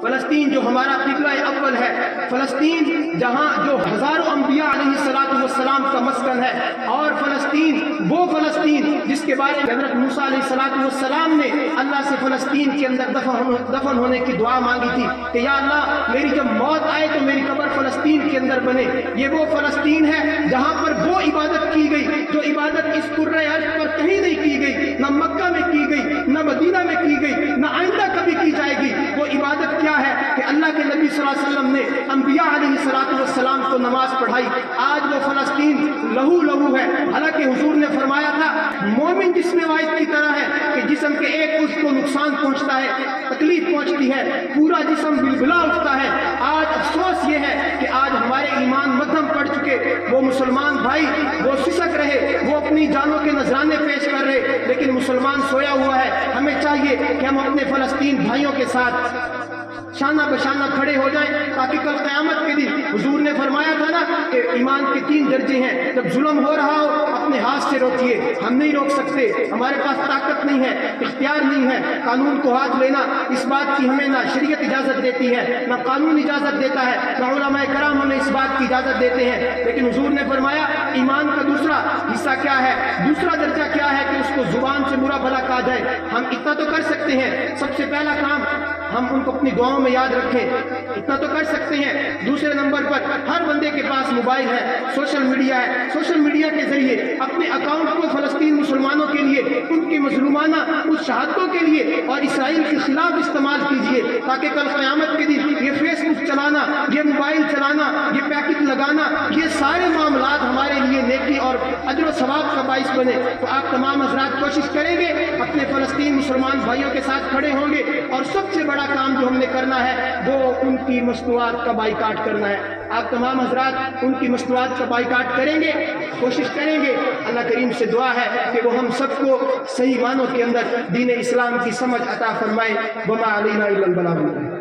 فلسطین جو ہمارا قبلہ اول ہے، فلسطین جہاں جو ہزاروں انبیاء علیہ السلام کا مسکن ہے، اور فلسطین وہ فلسطین جس کے بارے میں حضرت موسیٰ علیہ السلام نے اللہ سے فلسطین کے اندر دفن ہونے کی دعا مانگی تھی کہ یا اللہ میری جب موت آئے تو میری قبر فلسطین کے اندر بنے۔ یہ وہ فلسطین ہے جہاں پر وہ عبادت کی گئی جو عبادت اس کرۂ ارض پر کہیں نہیں کی گئی، نہ مکہ میں کی گئی، نہ مدینہ میں کی گئی، نہ آئندہ کبھی کی جائے گی۔ وہ عبادت کیا ہے کہ اللہ کے نبی صلی اللہ علیہ وسلم نے انبیاء علیہ السلام کو نماز پڑھائی۔ آج وہ فلسطین لہو لہو ہے، حالانکہ حضور نے فرمایا تھا مومن جسم واحد کی طرح ہے کہ جسم کے ایک عضو کو نقصان پہنچتا ہے، تکلیف پہنچتی ہے، پورا جسم بلبلا اٹھتا ہے۔ آج افسوس یہ ہے کہ آج ہمارے ایمان مدھم پڑ چکے، وہ مسلمان بھائی وہ سسک رہے، وہ اپنی جانوں کے نذرانے پیش کر رہے، لیکن مسلمان سویا ہوا ہے۔ ہمیں چاہیے کہ ہم اپنے فلسطین بھائیوں کے ساتھ شانہ بشانہ کھڑے ہو جائیں، تاکہ کل قیامت کے دن حضور نے فرمایا تھا نا کہ ایمان کے 3 درجے ہیں، جب ظلم ہو رہا ہو اپنے ہاتھ سے روکیے۔ ہم نہیں روک سکتے، ہمارے پاس طاقت نہیں ہے، اختیار نہیں ہے قانون کو ہاتھ لینا، اس بات کی ہمیں نہ شریعت اجازت دیتی ہے، نہ قانون اجازت دیتا ہے، نہ علماء کرام ہمیں اس بات کی اجازت دیتے ہیں۔ لیکن حضور نے فرمایا ایمان کا دوسرا حصہ کیا ہے، دوسرا درجہ کیا ہے کہ اس کو زبان سے برا بھلا کہا جائے۔ ہم اتنا تو کر سکتے ہیں، سب سے پہلا کام ہم ان کو اپنی دعاؤں میں یاد رکھیں، اتنا تو کر سکتے ہیں۔ دوسرے نمبر پر ہر بندے کے پاس موبائل ہے، سوشل میڈیا ہے، سوشل میڈیا کے ذریعے اپنے اکاؤنٹ کو فلسطین مسلمانوں کے لیے، ان کی مظلومانہ اس شہادتوں کے لیے اور اسرائیل کے خلاف استعمال کیجئے، تاکہ کل قیامت کے دن یہ فیس بک چلانا، یہ موبائل چلانا، یہ پیکٹ لگانا، یہ سارے معاملات ہمارے لیے نیکی اور اجر و ثواب کا باعث بنے۔ تو آپ تمام حضرات کوشش کریں گے، اپنے فلسطین مسلمان بھائیوں کے ساتھ کھڑے ہوں گے، اور سب سے بڑا کام جو ہم نے کرنا ہے وہ ان کی مصنوعات کا بائیکاٹ کرنا ہے۔ آپ تمام حضرات ان کی مصنوعات کا بائیکاٹ کریں گے، کوشش کریں گے۔ اللہ کریم سے دعا ہے کہ وہ ہم سب کو صحیح معنوں کے اندر دین اسلام کی سمجھ عطا فرمائے۔ وما علینا الا البلاغ۔